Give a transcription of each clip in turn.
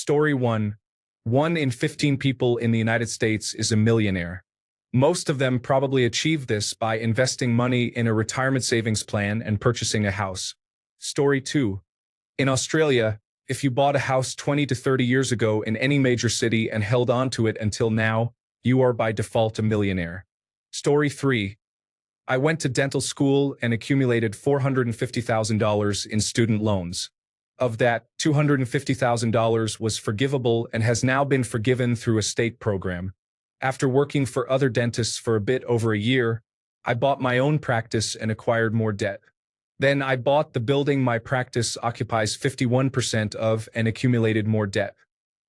Story 1. 1 in 15 people in the United States is a millionaire. Most of them probably achieve this by investing money in a retirement savings plan and purchasing a house. Story 2. In Australia, if you bought a house 20 to 30 years ago in any major city and held on to it until now, you are by default a millionaire. Story 3. I went to dental school and accumulated $450,000 in student loans. Of that, $250,000 was forgivable and has now been forgiven through a state program. After working for other dentists for a bit over a year, I bought my own practice and acquired more debt. Then I bought the building my practice occupies 51% of and accumulated more debt.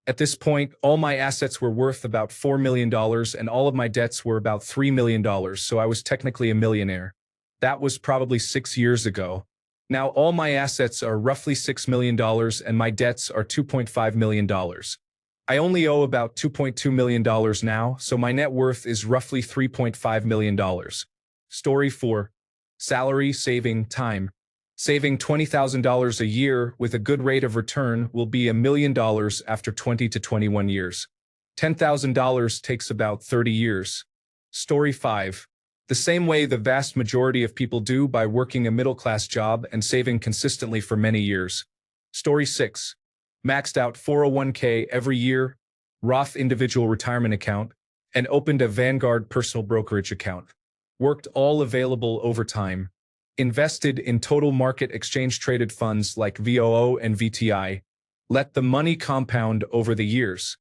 At this point, all my assets were worth about $4 million and all of my debts were about $3 million, so I was technically a millionaire. That was probably 6 years ago. Now all my assets are roughly $6 million and my debts are $2.5 million. I only owe about $2.2 million now, so my net worth is roughly $3.5 million. Story 4. Salary, saving, time. Saving $20,000 a year with a good rate of return will be $1 million after 20 to 21 years. $10,000 takes about 30 years. Story 5. The same way the vast majority of people do by working a middle-class job and saving consistently for many years. Story 6. Maxed out 401k every year, Roth individual retirement account, and opened a Vanguard personal brokerage account. Worked all available overtime. Invested in total market exchange-traded funds like VOO and VTI. Let the money compound over the years.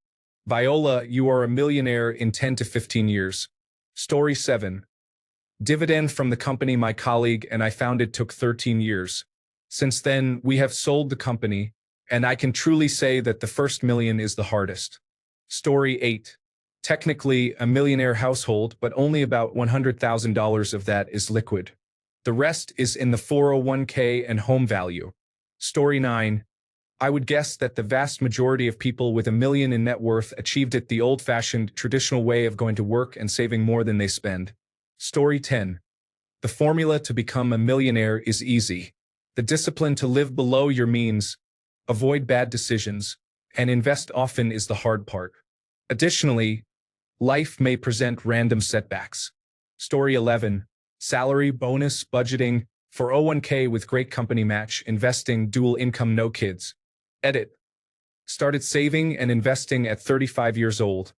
Viola, you are a millionaire in 10 to 15 years. Story 7. Dividend from the company my colleague and I founded took 13 years. Since then, we have sold the company, and I can truly say that the first million is the hardest. Story 8. Technically a millionaire household, but only about $100,000 of that is liquid. The rest is in the 401k and home value. Story 9. I would guess that the vast majority of people with $1 million in net worth achieved it the old-fashioned, traditional way of going to work and saving more than they spend. Story 10. The formula to become a millionaire is easy. The discipline to live below your means, avoid bad decisions, and invest often is the hard part. Additionally, life may present random setbacks. Story 11. Salary, bonus, budgeting, 401k with great company match, investing, dual income, no kids. Edit. Started saving and investing at 35 years old,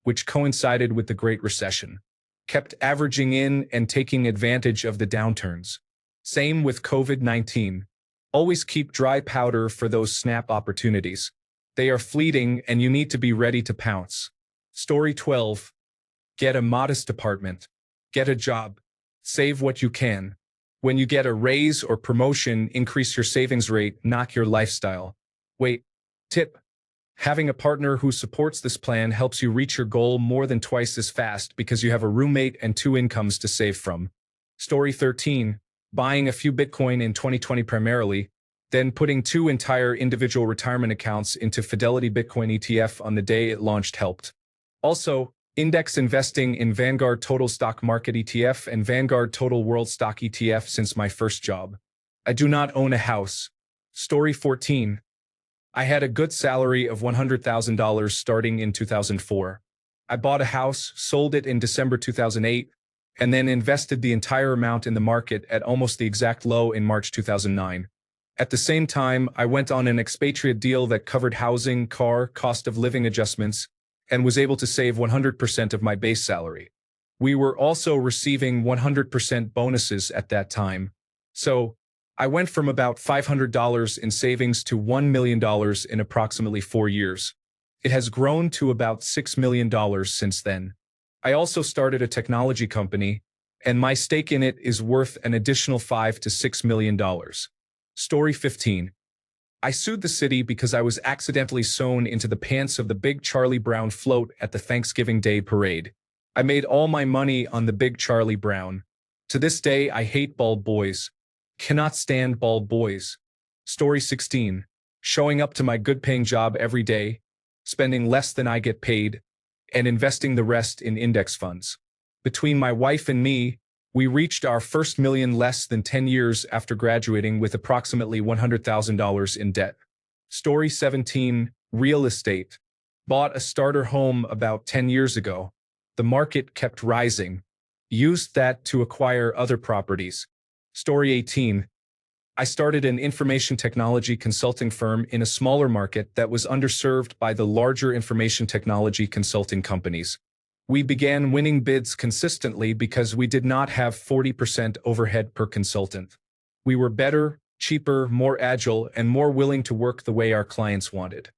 which coincided with the Great Recession. Kept averaging in and taking advantage of the downturns. Same with COVID-19. Always keep dry powder for those snap opportunities. They are fleeting and you need to be ready to pounce. Story 12. Get a modest apartment. Get a job. Save what you can. When you get a raise or promotion, increase your savings rate, not your lifestyle. Wait. Tip. Having a partner who supports this plan helps you reach your goal more than twice as fast because you have a roommate and 2 incomes to save from. Story 13. Buying a few Bitcoin in 2020 primarily, then putting 2 entire individual retirement accounts into Fidelity Bitcoin ETF on the day it launched helped. Also, index investing in Vanguard Total Stock Market ETF and Vanguard Total World Stock ETF since my first job. I do not own a house. Story 14. I had a good salary of $100,000 starting in 2004. I bought a house, sold it in December 2008, and then invested the entire amount in the market at almost the exact low in March 2009. At the same time, I went on an expatriate deal that covered housing, car, cost of living adjustments, and was able to save 100% of my base salary. We were also receiving 100% bonuses at that time. So, I went from about $500 in savings to $1 million in approximately 4 years. It has grown to about $6 million since then. I also started a technology company, and my stake in it is worth an additional $5 to $6 million. Story 15. I sued the city because I was accidentally sewn into the pants of the big Charlie Brown float at the Thanksgiving Day parade. I made all my money on the big Charlie Brown. To this day, I hate bald boys. Cannot stand bald boys. Story 16. Showing up to my good-paying job every day, spending less than I get paid, and investing the rest in index funds. Between my wife and me, we reached our first million less than 10 years after graduating with approximately $100,000 in debt. Story 17. Real estate. Bought a starter home about 10 years ago. The market kept rising. Used that to acquire other properties. Story 18. I started an information technology consulting firm in a smaller market that was underserved by the larger information technology consulting companies. We began winning bids consistently because we did not have 40% overhead per consultant. We were better, cheaper, more agile, and more willing to work the way our clients wanted.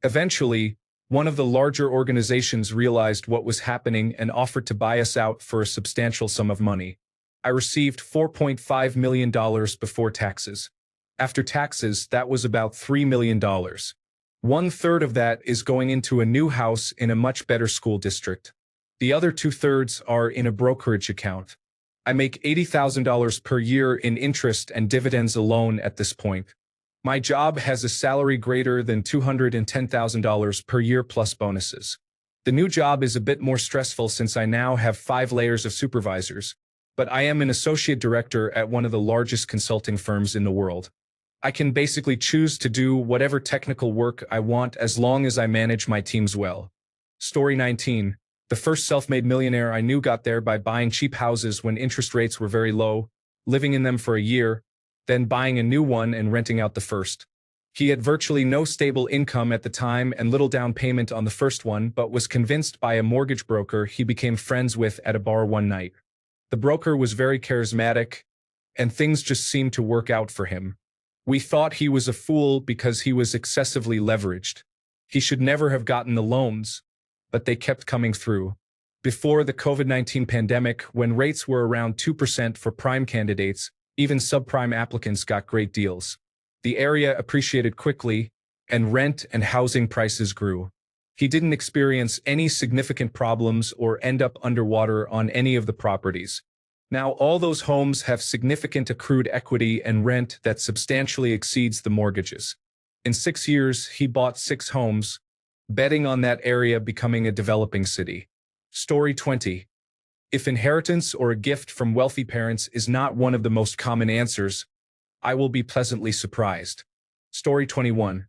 Eventually, one of the larger organizations realized what was happening and offered to buy us out for a substantial sum of money. I received $4.5 million before taxes. After taxes, that was about $3 million. 1/3 of that is going into a new house in a much better school district. The other 2/3 are in a brokerage account. I make $80,000 per year in interest and dividends alone at this point. My job has a salary greater than $210,000 per year plus bonuses. The new job is a bit more stressful since I now have 5 layers of supervisors, but I am an associate director at one of the largest consulting firms in the world. I can basically choose to do whatever technical work I want as long as I manage my teams well. Story 19. The first self-made millionaire I knew got there by buying cheap houses when interest rates were very low, living in them for a year, then buying a new one and renting out the first. He had virtually no stable income at the time and little down payment on the first one, but was convinced by a mortgage broker he became friends with at a bar one night. The broker was very charismatic, and things just seemed to work out for him. We thought he was a fool because he was excessively leveraged. He should never have gotten the loans, but they kept coming through. Before the COVID-19 pandemic, when rates were around 2% for prime candidates, even subprime applicants got great deals. The area appreciated quickly, and rent and housing prices grew. He didn't experience any significant problems or end up underwater on any of the properties. Now all those homes have significant accrued equity and rent that substantially exceeds the mortgages. In 6 years, he bought 6 homes, betting on that area becoming a developing city. Story 20. If inheritance or a gift from wealthy parents is not one of the most common answers, I will be pleasantly surprised. Story 21.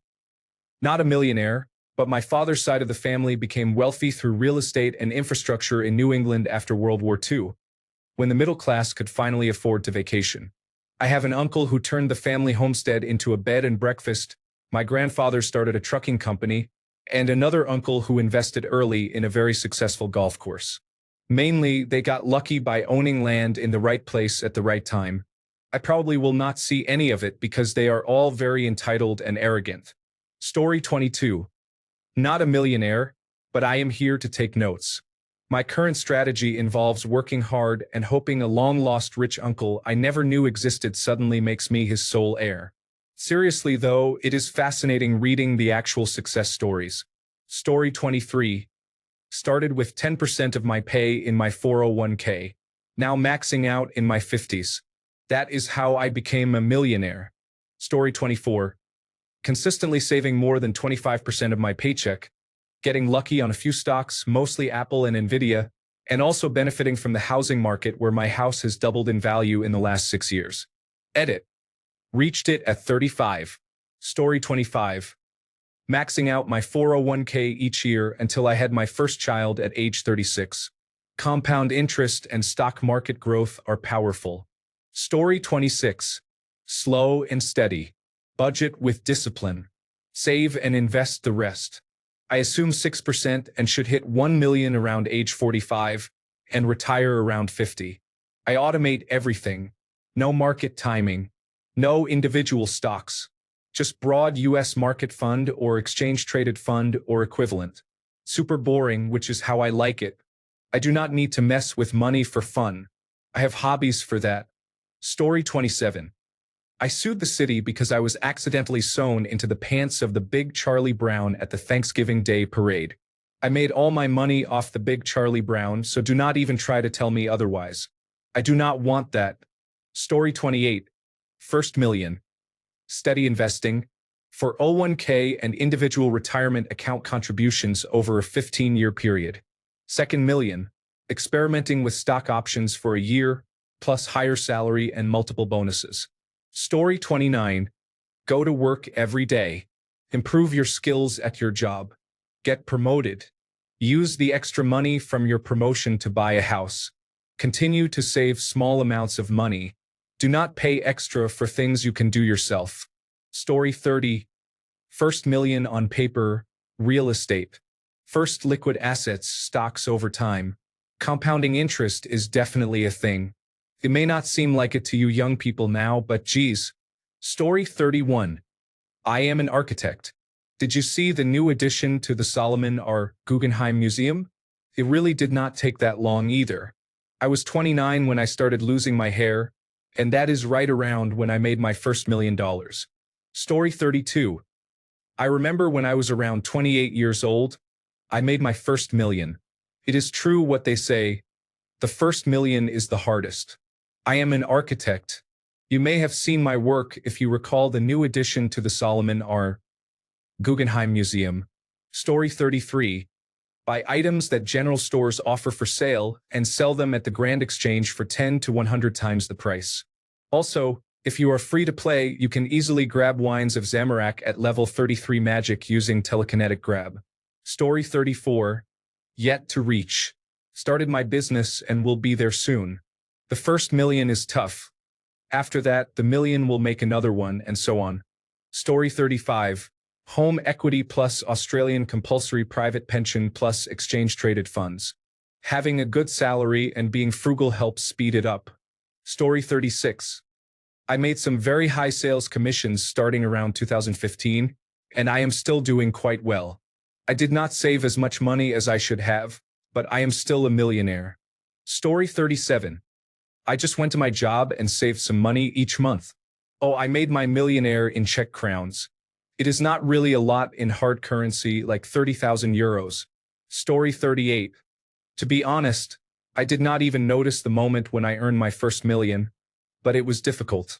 Not a millionaire, but my father's side of the family became wealthy through real estate and infrastructure in New England after World War II, when the middle class could finally afford to vacation. I have an uncle who turned the family homestead into a bed and breakfast, my grandfather started a trucking company, and another uncle who invested early in a very successful golf course. Mainly, they got lucky by owning land in the right place at the right time. I probably will not see any of it because they are all very entitled and arrogant. Story 22. Not a millionaire, but I am here to take notes. My current strategy involves working hard and hoping a long-lost rich uncle I never knew existed suddenly makes me his sole heir. Seriously though, it is fascinating reading the actual success stories. Story 23. Started with 10% of my pay in my 401k, now maxing out in my 50s. That is how I became a millionaire. Story 24. Consistently saving more than 25% of my paycheck, getting lucky on a few stocks, mostly Apple and Nvidia, and also benefiting from the housing market where my house has doubled in value in the last 6 years. Edit. Reached it at 35. Story 25. Maxing out my 401k each year until I had my first child at age 36. Compound interest and stock market growth are powerful. Story 26. Slow and steady. Budget with discipline. Save and invest the rest. I assume 6% and should hit 1 million around age 45 and retire around 50. I automate everything. No market timing. No individual stocks. Just broad US market fund or exchange-traded fund or equivalent. Super boring, which is how I like it. I do not need to mess with money for fun. I have hobbies for that. Story 27. I sued the city because I was accidentally sewn into the pants of the Big Charlie Brown at the Thanksgiving Day parade. I made all my money off the Big Charlie Brown, so do not even try to tell me otherwise. I do not want that. Story 28. First million. Steady investing. For 401k and individual retirement account contributions over a 15-year period. Second million. Experimenting with stock options for a year, plus higher salary and multiple bonuses. Story 29. Go to work every day. Improve your skills at your job. Get promoted. Use the extra money from your promotion to buy a house. Continue to save small amounts of money. Do not pay extra for things you can do yourself. Story 30. First million on paper, real estate. First liquid assets, stocks over time. Compounding interest is definitely a thing. It may not seem like it to you young people now, but geez. Story 31. I am an architect. Did you see the new addition to the Solomon R. Guggenheim Museum? It really did not take that long either. I was 29 when I started losing my hair, and that is right around when I made my first $1 million. Story 32. I remember when I was around 28 years old, I made my first million. It is true what they say, the first million is the hardest. I am an architect. You may have seen my work if you recall the new addition to the Solomon R. Guggenheim Museum. Story 33. Buy items that general stores offer for sale and sell them at the Grand Exchange for 10 to 100 times the price. Also, if you are free to play, you can easily grab wines of Zamorak at level 33 magic using telekinetic grab. Story 34. Yet to reach. Started my business and will be there soon. The first million is tough. After that, the million will make another one, and so on. Story 35. Home equity plus Australian compulsory private pension plus exchange-traded funds. Having a good salary and being frugal helps speed it up. Story 36. I made some very high sales commissions starting around 2015, and I am still doing quite well. I did not save as much money as I should have, but I am still a millionaire. Story 37. I just went to my job and saved some money each month. Oh, I made my millionaire in Czech crowns. It is not really a lot in hard currency, like 30,000 euros. Story 38. To be honest, I did not even notice the moment when I earned my first million, but it was difficult.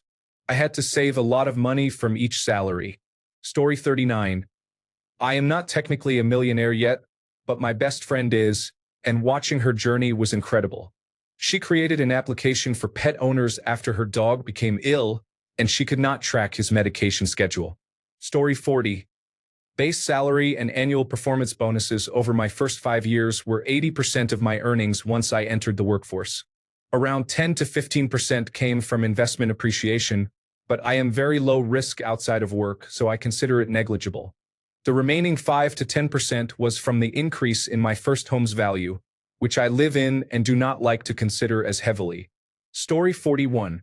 I had to save a lot of money from each salary. Story 39. I am not technically a millionaire yet, but my best friend is, and watching her journey was incredible. She created an application for pet owners after her dog became ill, and she could not track his medication schedule. Story 40. Base salary and annual performance bonuses over my first 5 years were 80% of my earnings once I entered the workforce. Around 10 to 15% came from investment appreciation, but I am very low risk outside of work, so I consider it negligible. The remaining 5 to 10% was from the increase in my first home's value, which I live in and do not like to consider as heavily. Story 41.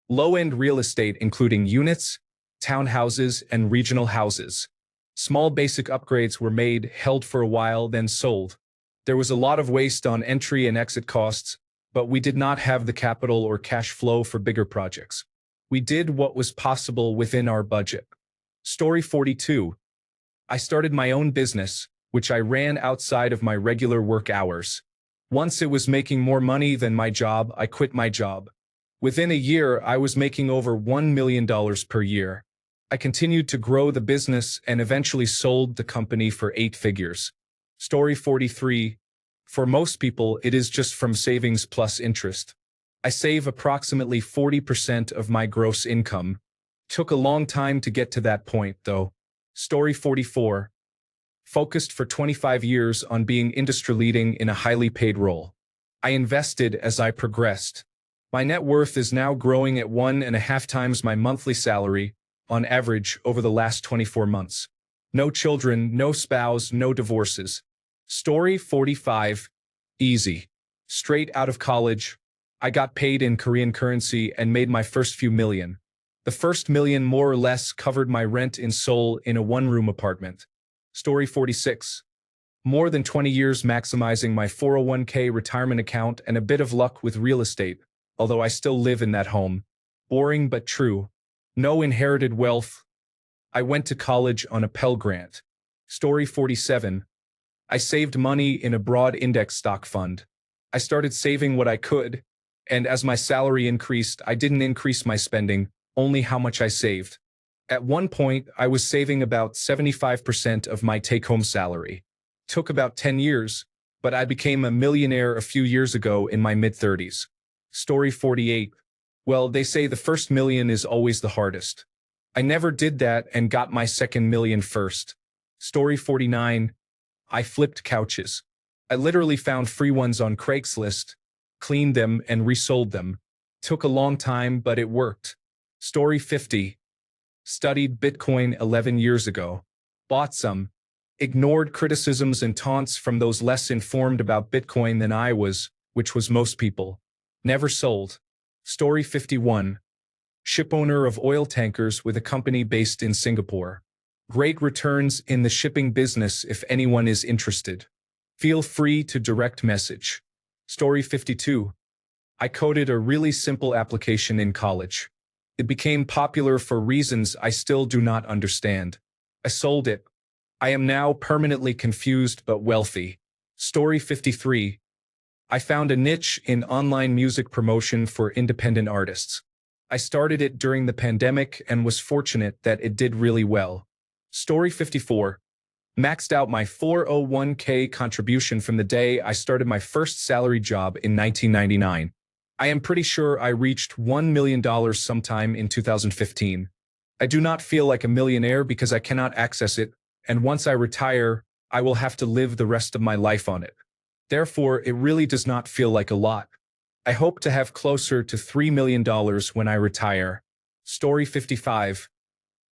Low-end real estate including units, townhouses, and regional houses. Small basic upgrades were made, held for a while, then sold. There was a lot of waste on entry and exit costs, but we did not have the capital or cash flow for bigger projects. We did what was possible within our budget. Story 42. I started my own business, which I ran outside of my regular work hours. Once it was making more money than my job, I quit my job. Within a year, I was making over $1 million per year. I continued to grow the business and eventually sold the company for 8 figures. Story 43. For most people, it is just from savings plus interest. I save approximately 40% of my gross income. Took a long time to get to that point, though. Story 44. Focused for 25 years on being industry-leading in a highly paid role. I invested as I progressed. My net worth is now growing at 1.5 times my monthly salary, on average, over the last 24 months. No children, no spouse, no divorces. Story 45. Easy. Straight out of college, I got paid in Korean currency and made my first few million. The first million more or less covered my rent in Seoul in a one-room apartment. Story 46. More than 20 years maximizing my 401k retirement account and a bit of luck with real estate, although I still live in that home. Boring but true. No inherited wealth. I went to college on a Pell Grant. Story 47. I saved money in a broad index stock fund. I started saving what I could, and as my salary increased, I didn't increase my spending, only how much I saved. At one point, I was saving about 75% of my take-home salary. Took about 10 years, but I became a millionaire a few years ago in my mid-30s. Story 48. Well, they say the first million is always the hardest. I never did that and got my second million first. Story 49. I flipped couches. I literally found free ones on Craigslist, cleaned them, and resold them. Took a long time, but it worked. Story 50. Studied Bitcoin 11 years ago. Bought some. Ignored criticisms and taunts from those less informed about Bitcoin than I was, which was most people. Never sold. Story 51. Shipowner of oil tankers with a company based in Singapore. Great returns in the shipping business if anyone is interested. Feel free to direct message. Story 52. I coded a really simple application in college. It became popular for reasons I still do not understand. I sold it. I am now permanently confused but wealthy. Story 53. I found a niche in online music promotion for independent artists. I started it during the pandemic and was fortunate that it did really well. Story 54. Maxed out my 401k contribution from the day I started my first salary job in 1999. I am pretty sure I reached $1 million sometime in 2015. I do not feel like a millionaire because I cannot access it, and once I retire, I will have to live the rest of my life on it. Therefore, it really does not feel like a lot. I hope to have closer to $3 million when I retire. Story 55.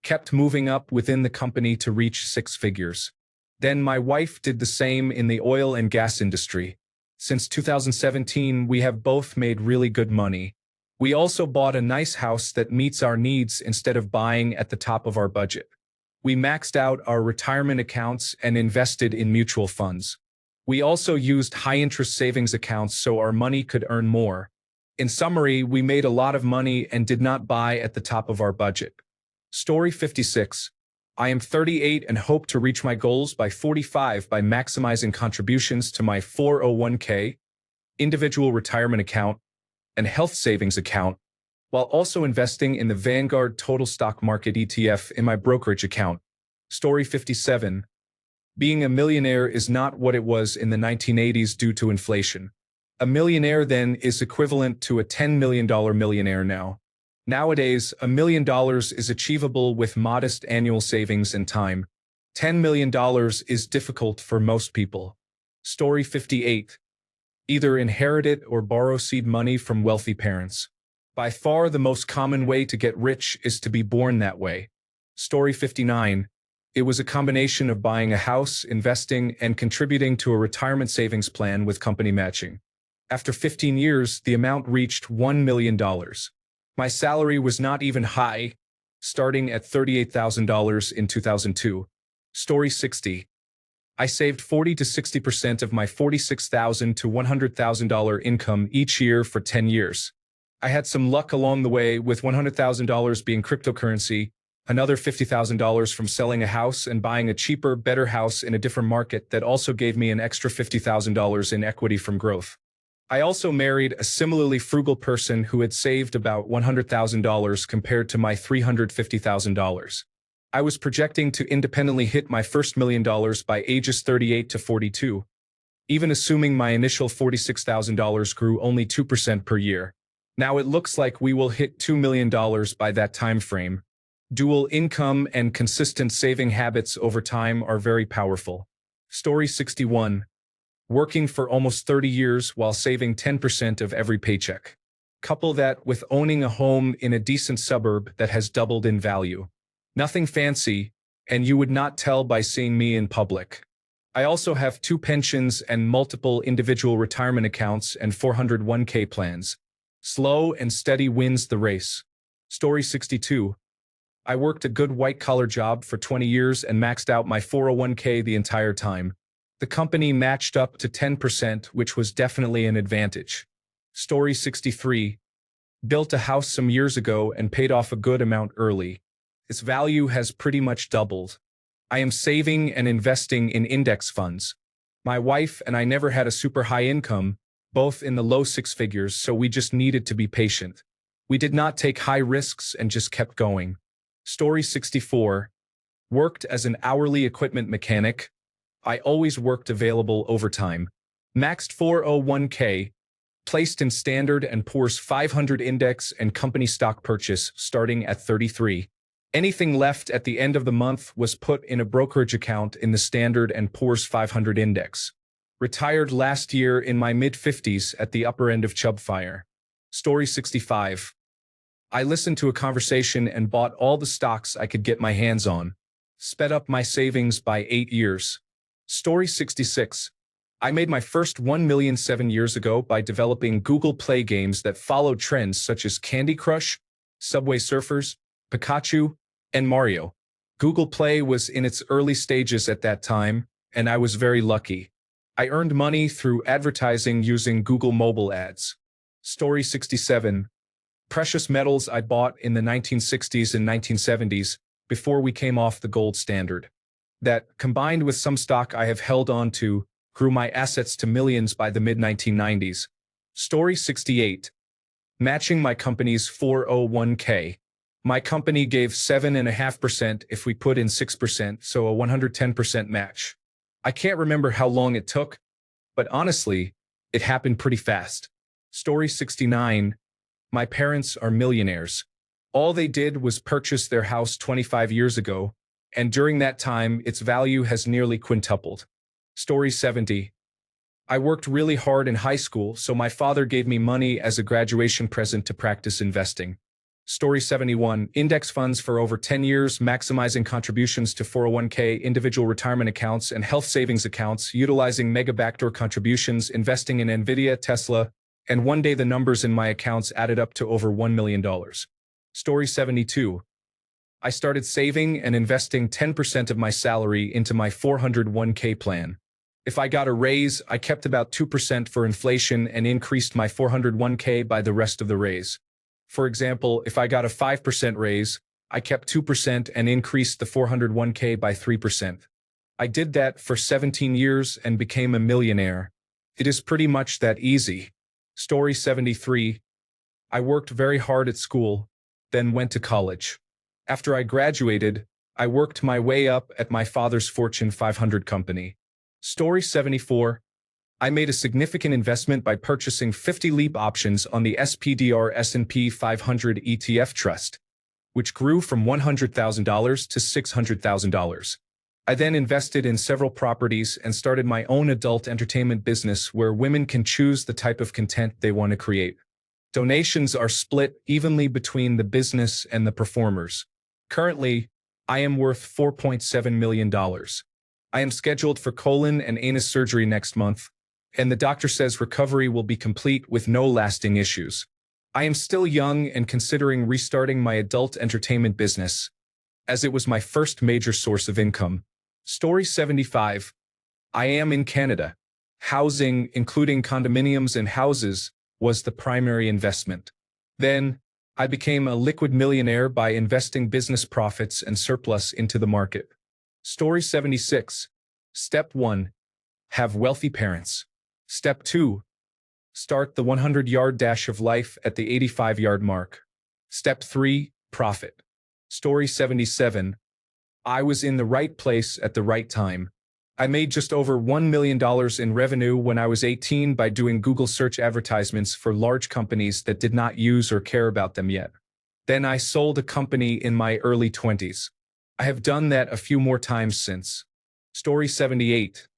Kept moving up within the company to reach 6 figures. Then my wife did the same in the oil and gas industry. Since 2017, we have both made really good money. We also bought a nice house that meets our needs instead of buying at the top of our budget. We maxed out our retirement accounts and invested in mutual funds. We also used high-interest savings accounts so our money could earn more. In summary, we made a lot of money and did not buy at the top of our budget. Story 56. I am 38 and hope to reach my goals by 45 by maximizing contributions to my 401k, individual retirement account, and health savings account, while also investing in the Vanguard Total Stock Market ETF in my brokerage account. Story 57. Being a millionaire is not what it was in the 1980s due to inflation. A millionaire then is equivalent to a $10 million millionaire now. Nowadays, $1 million is achievable with modest annual savings and time. $10 million is difficult for most people. Story 58. Either inherit it or borrow seed money from wealthy parents. By far the most common way to get rich is to be born that way. Story 59. It was a combination of buying a house, investing, and contributing to a retirement savings plan with company matching. After 15 years, the amount reached $1 million. My salary was not even high, starting at $38,000 in 2002. Story 60. I saved 40 to 60% of my $46,000 to $100,000 income each year for 10 years. I had some luck along the way with $100,000 being cryptocurrency, another $50,000 from selling a house and buying a cheaper, better house in a different market that also gave me an extra $50,000 in equity from growth. I also married a similarly frugal person who had saved about $100,000 compared to my $350,000. I was projecting to independently hit my first $1 million by ages 38 to 42, even assuming my initial $46,000 grew only 2% per year. Now it looks like we will hit $2 million by that time frame. Dual income and consistent saving habits over time are very powerful. Story 61. Working for almost 30 years while saving 10% of every paycheck. Couple that with owning a home in a decent suburb that has doubled in value. Nothing fancy, and you would not tell by seeing me in public. I also have 2 pensions and multiple individual retirement accounts and 401k plans. Slow and steady wins the race. Story 62. I worked a good white-collar job for 20 years and maxed out my 401k the entire time. The company matched up to 10%, which was definitely an advantage. Story 63. Built a house some years ago and paid off a good amount early. Its value has pretty much doubled. I am saving and investing in index funds. My wife and I never had a super high income, both in the low 6 figures, so we just needed to be patient. We did not take high risks and just kept going. Story 64. Worked as an hourly equipment mechanic. I always worked available overtime. Maxed 401k, placed in Standard & Poor's 500 index and company stock purchase starting at 33. Anything left at the end of the month was put in a brokerage account in the Standard & Poor's 500 index. Retired last year in my mid-50s at the upper end of Chubfire. Story 65. I listened to a conversation and bought all the stocks I could get my hands on. Sped up my savings by 8 years. Story 66. I made my first 1 million 7 years ago by developing Google Play games that followed trends such as Candy Crush, Subway Surfers, Pikachu, and Mario. Google Play was in its early stages at that time, and I was very lucky. I earned money through advertising using Google mobile ads. Story 67. Precious metals I bought in the 1960s and 1970s before we came off the gold standard. That, combined with some stock I have held on to, grew my assets to millions by the mid-1990s. Story 68. Matching my company's 401k. My company gave 7.5% if we put in 6%, so a 110% match. I can't remember how long it took, but honestly, it happened pretty fast. Story 69. My parents are millionaires. All they did was purchase their house 25 years ago, and during that time, its value has nearly quintupled. Story 70. I worked really hard in high school, so my father gave me money as a graduation present to practice investing. Story 71. Index funds for over 10 years, maximizing contributions to 401k, individual retirement accounts, and health savings accounts, utilizing mega backdoor contributions, investing in Nvidia, Tesla, and one day the numbers in my accounts added up to over $1 million. Story 72. I started saving and investing 10% of my salary into my 401k plan. If I got a raise, I kept about 2% for inflation and increased my 401k by the rest of the raise. For example, if I got a 5% raise, I kept 2% and increased the 401k by 3%. I did that for 17 years and became a millionaire. It is pretty much that easy. Story 73. I worked very hard at school, then went to college. After I graduated, I worked my way up at my father's Fortune 500 company. Story 74. I made a significant investment by purchasing 50 leap options on the SPDR S&P 500 ETF trust, which grew from $100,000 to $600,000. I then invested in several properties and started my own adult entertainment business where women can choose the type of content they want to create. Donations are split evenly between the business and the performers. Currently, I am worth $4.7 million. I am scheduled for colon and anus surgery next month, and the doctor says recovery will be complete with no lasting issues. I am still young and considering restarting my adult entertainment business, as it was my first major source of income. Story 75. I am in Canada. Housing, including condominiums and houses, was the primary investment. Then, I became a liquid millionaire by investing business profits and surplus into the market. Story 76. Step 1. Have wealthy parents. Step 2. Start the 100-yard dash of life at the 85-yard mark. Step 3. Profit. Story 77. I was in the right place at the right time. I made just over $1 million in revenue when I was 18 by doing Google search advertisements for large companies that did not use or care about them yet. Then I sold a company in my early 20s. I have done that a few more times since. Story 78.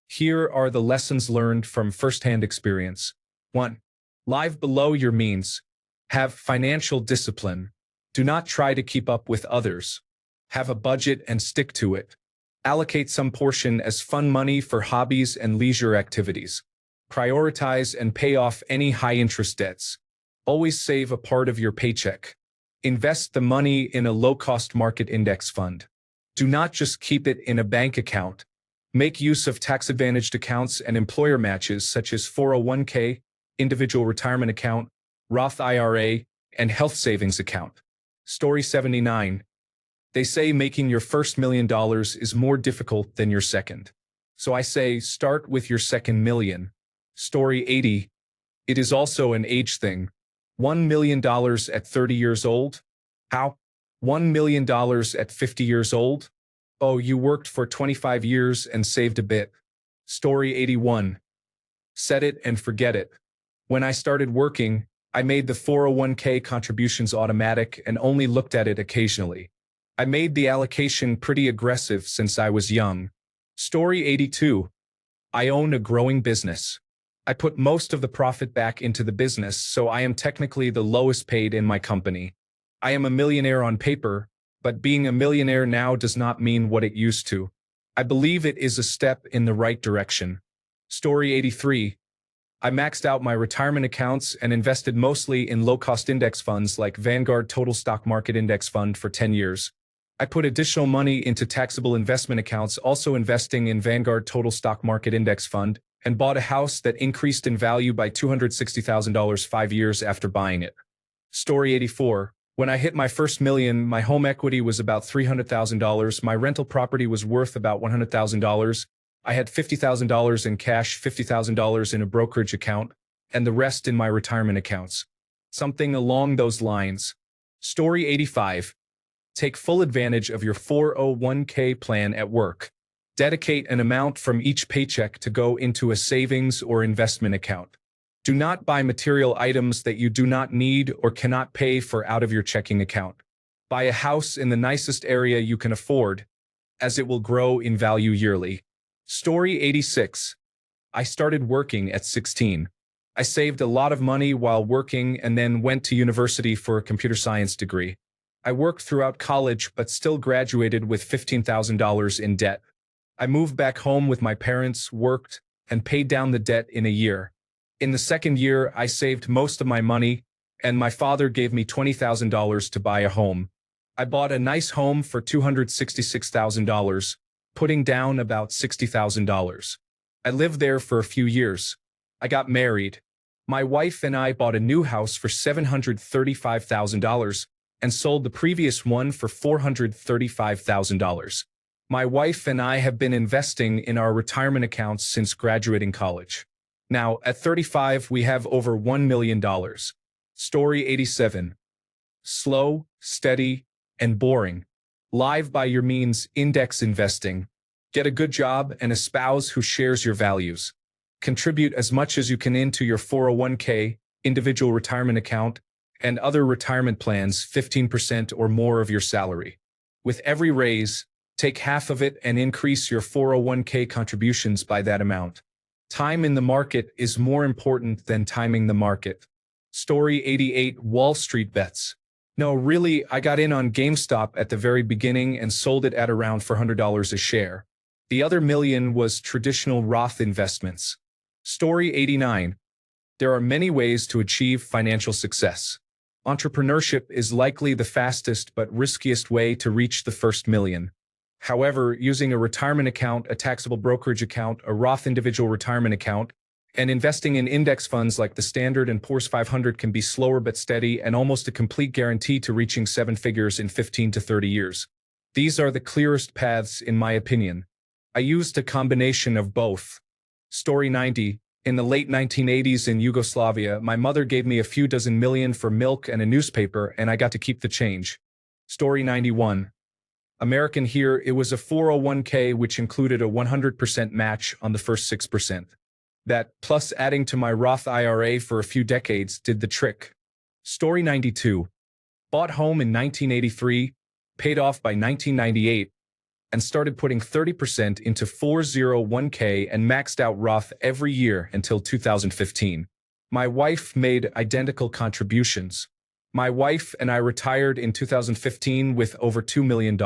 Here are the lessons learned from firsthand experience. 1. Live below your means. Have financial discipline. Do not try to keep up with others. Have a budget and stick to it. Allocate some portion as fun money for hobbies and leisure activities. Prioritize and pay off any high-interest debts. Always save a part of your paycheck. Invest the money in a low-cost market index fund. Do not just keep it in a bank account. Make use of tax-advantaged accounts and employer matches such as 401k, individual retirement account, Roth IRA, and health savings account. Story 79. They say making your first $1 million is more difficult than your second. So I say start with your second million. Story 80. It is also an age thing. $1 million at 30 years old? How? $1 million at 50 years old? Oh, you worked for 25 years and saved a bit. Story 81. Set it and forget it. When I started working, I made the 401k contributions automatic and only looked at it occasionally. I made the allocation pretty aggressive since I was young. Story 82. I own a growing business. I put most of the profit back into the business, so I am technically the lowest paid in my company. I am a millionaire on paper, but being a millionaire now does not mean what it used to. I believe it is a step in the right direction. Story 83. I maxed out my retirement accounts and invested mostly in low-cost index funds like Vanguard Total Stock Market Index Fund for 10 years. I put additional money into taxable investment accounts, also investing in Vanguard Total Stock Market Index Fund, and bought a house that increased in value by $260,000 5 years after buying it. Story 84. When I hit my first million, my home equity was about $300,000, my rental property was worth about $100,000, I had $50,000 in cash, $50,000 in a brokerage account, and the rest in my retirement accounts. Something along those lines. Story 85. Take full advantage of your 401k plan at work. Dedicate an amount from each paycheck to go into a savings or investment account. Do not buy material items that you do not need or cannot pay for out of your checking account. Buy a house in the nicest area you can afford, as it will grow in value yearly. Story 86. I started working at 16. I saved a lot of money while working and then went to university for a computer science degree. I worked throughout college but still graduated with $15,000 in debt. I moved back home with my parents, worked, and paid down the debt in a year. In the second year, I saved most of my money, and my father gave me $20,000 to buy a home. I bought a nice home for $266,000, putting down about $60,000. I lived there for a few years. I got married. My wife and I bought a new house for $735,000 and sold the previous one for $435,000. My wife and I have been investing in our retirement accounts since graduating college. Now, at 35, we have over $1 million. Story 87. Slow, steady, and boring. Live by your means, index investing. Get a good job and a spouse who shares your values. Contribute as much as you can into your 401k, individual retirement account, and other retirement plans, 15% or more of your salary. With every raise, take half of it and increase your 401k contributions by that amount. Time in the market is more important than timing the market. Story 88. Wall Street bets. No, really, I got in on GameStop at the very beginning and sold it at around $400 a share. The other million was traditional Roth investments. Story 89. There are many ways to achieve financial success. Entrepreneurship is likely the fastest but riskiest way to reach the first million. However, using a retirement account, a taxable brokerage account, a Roth individual retirement account, and investing in index funds like the Standard & Poor's 500 can be slower but steady and almost a complete guarantee to reaching seven figures in 15 to 30 years. These are the clearest paths, in my opinion. I used a combination of both. Story 90. In the late 1980s in Yugoslavia, my mother gave me a few dozen million for milk and a newspaper, and I got to keep the change. Story 91. American here, it was a 401k which included a 100% match on the first 6%. That, plus adding to my Roth IRA for a few decades, did the trick. Story 92. Bought home in 1983, paid off by 1998, and started putting 30% into 401k and maxed out Roth every year until 2015. My wife made identical contributions. My wife and I retired in 2015 with over $2 million.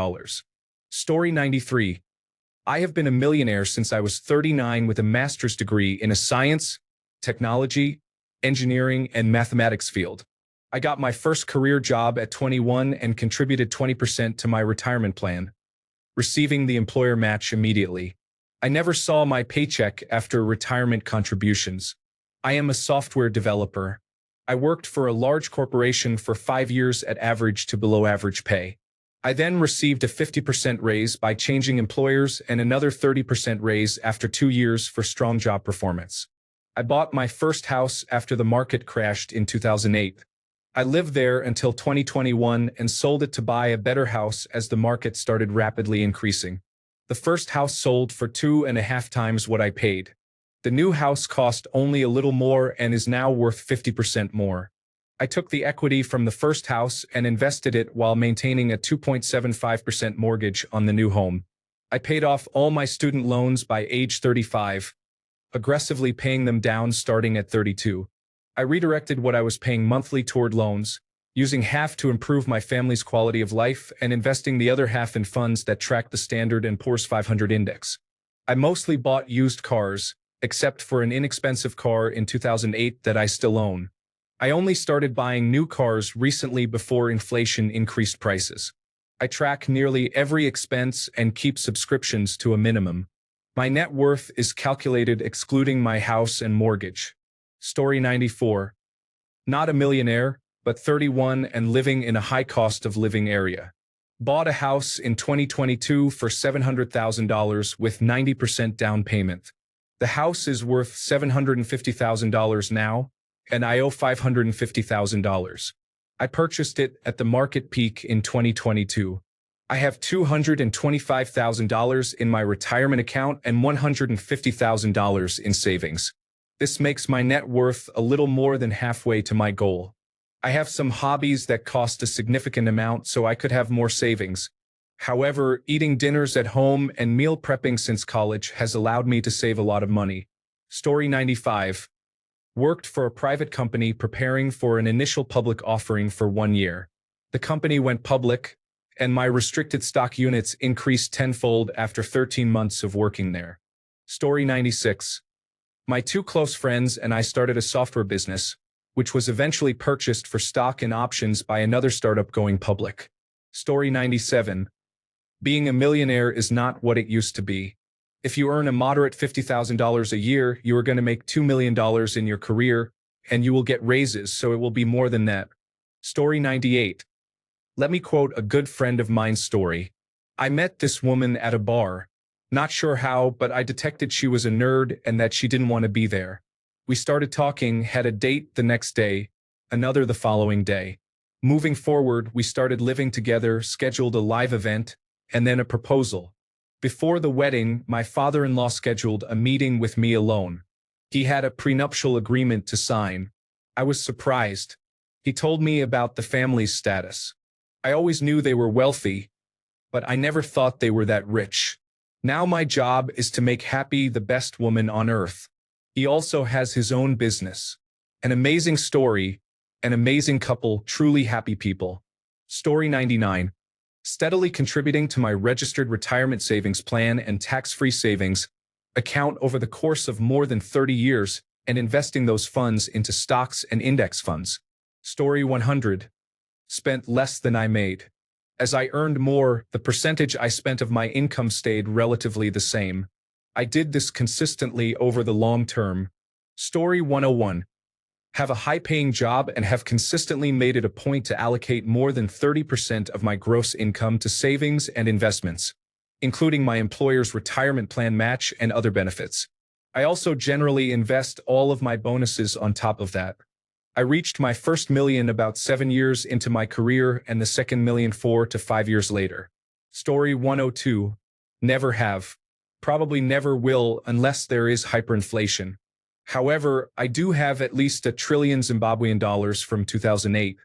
Story 93. I have been a millionaire since I was 39 with a master's degree in a science, technology, engineering, and mathematics field. I got my first career job at 21 and contributed 20% to my retirement plan, receiving the employer match immediately. I never saw my paycheck after retirement contributions. I am a software developer. I worked for a large corporation for 5 years at average to below average pay. I then received a 50% raise by changing employers and another 30% raise after 2 years for strong job performance. I bought my first house after the market crashed in 2008. I lived there until 2021 and sold it to buy a better house as the market started rapidly increasing. The first house sold for 2.5 times what I paid. The new house cost only a little more and is now worth 50% more. I took the equity from the first house and invested it while maintaining a 2.75% mortgage on the new home. I paid off all my student loans by age 35, aggressively paying them down starting at 32. I redirected what I was paying monthly toward loans, using half to improve my family's quality of life and investing the other half in funds that track the Standard & Poor's 500 index. I mostly bought used cars, except for an inexpensive car in 2008 that I still own. I only started buying new cars recently before inflation increased prices. I track nearly every expense and keep subscriptions to a minimum. My net worth is calculated excluding my house and mortgage. Story 94. Not a millionaire, but 31 and living in a high cost of living area. Bought a house in 2022 for $700,000 with 90% down payment. The house is worth $750,000 now, and I owe $550,000. I purchased it at the market peak in 2022. I have $225,000 in my retirement account and $150,000 in savings. This makes my net worth a little more than halfway to my goal. I have some hobbies that cost a significant amount, so I could have more savings. However, eating dinners at home and meal prepping since college has allowed me to save a lot of money. Story 95. Worked for a private company preparing for an initial public offering for 1 year. The company went public, and my restricted stock units increased tenfold after 13 months of working there. Story 96. My two close friends and I started a software business, which was eventually purchased for stock and options by another startup going public. Story 97. Being a millionaire is not what it used to be. If you earn a moderate $50,000 a year, you are going to make $2 million in your career, and you will get raises, so it will be more than that. Story 98. Let me quote a good friend of mine's story. I met this woman at a bar. Not sure how, but I detected she was a nerd and that she didn't want to be there. We started talking, had a date the next day, another the following day. Moving forward, we started living together, scheduled a live event, and then a proposal. Before the wedding, my father-in-law scheduled a meeting with me alone. He had a prenuptial agreement to sign. I was surprised. He told me about the family's status. I always knew they were wealthy, but I never thought they were that rich. Now my job is to make happy the best woman on earth. He also has his own business. An amazing story, an amazing couple, truly happy people. Story 99. Steadily contributing to my registered retirement savings plan and tax-free savings account over the course of more than 30 years and investing those funds into stocks and index funds. Story 100. Spent less than I made. As I earned more, the percentage I spent of my income stayed relatively the same. I did this consistently over the long term. Story 101. Have a high-paying job and have consistently made it a point to allocate more than 30% of my gross income to savings and investments, including my employer's retirement plan match and other benefits. I also generally invest all of my bonuses on top of that. I reached my first million about 7 years into my career and the second million 4 to 5 years later. Story 102. Never have. Probably never will unless there is hyperinflation. However, I do have at least $1 trillion Zimbabwean dollars from 2008.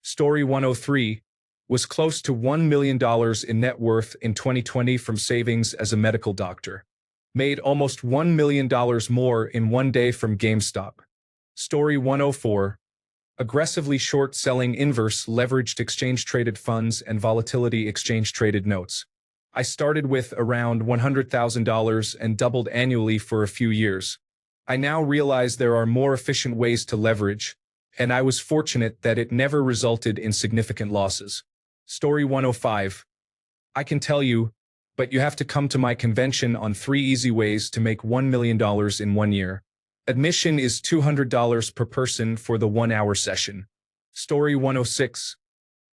Story 103. Was close to $1 million in net worth in 2020 from savings as a medical doctor. Made almost $1 million more in one day from GameStop. Story 104. Aggressively short-selling inverse leveraged exchange-traded funds and volatility exchange-traded notes. I started with around $100,000 and doubled annually for a few years. I now realize there are more efficient ways to leverage, and I was fortunate that it never resulted in significant losses. Story 105. I can tell you, but you have to come to my convention on 3 easy ways to make $1 million in 1 year. Admission is $200 per person for the 1-hour session. Story 106.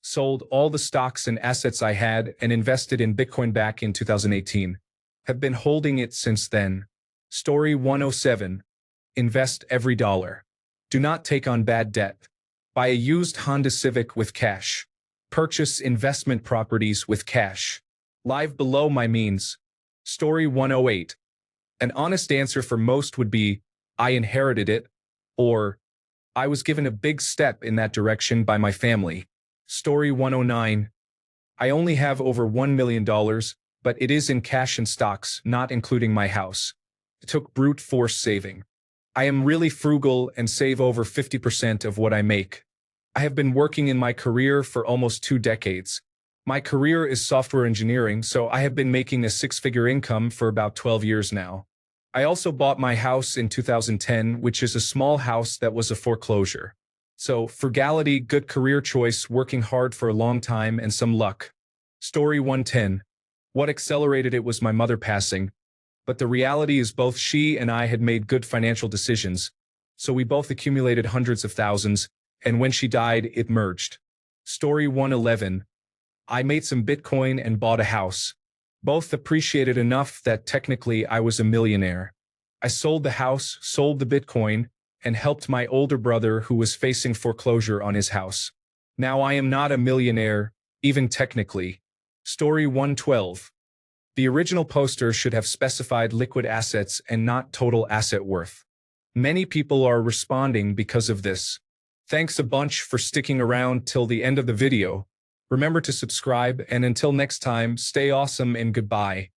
Sold all the stocks and assets I had and invested in Bitcoin back in 2018. Have been holding it since then. Story 107. Invest every dollar. Do not take on bad debt. Buy a used Honda Civic with cash. Purchase investment properties with cash. Live below my means. Story 108. An honest answer for most would be, I inherited it, or I was given a big step in that direction by my family. Story 109. I only have over $1 million, but it is in cash and stocks, not including my house. It took brute force saving. I am really frugal and save over 50% of what I make. I have been working in my career for almost 2 decades. My career is software engineering, so I have been making a 6-figure income for about 12 years now. I also bought my house in 2010, which is a small house that was a foreclosure. So, frugality, good career choice, working hard for a long time, and some luck. Story 110. What accelerated it was my mother passing, but the reality is both she and I had made good financial decisions, so we both accumulated hundreds of thousands, and when she died, it merged. Story 111. I made some Bitcoin and bought a house. Both appreciated enough that technically I was a millionaire. I sold the house, sold the Bitcoin, and helped my older brother who was facing foreclosure on his house. Now I am not a millionaire, even technically. Story 112. The original poster should have specified liquid assets and not total asset worth. Many people are responding because of this. Thanks a bunch for sticking around till the end of the video. Remember to subscribe, and until next time, stay awesome and goodbye.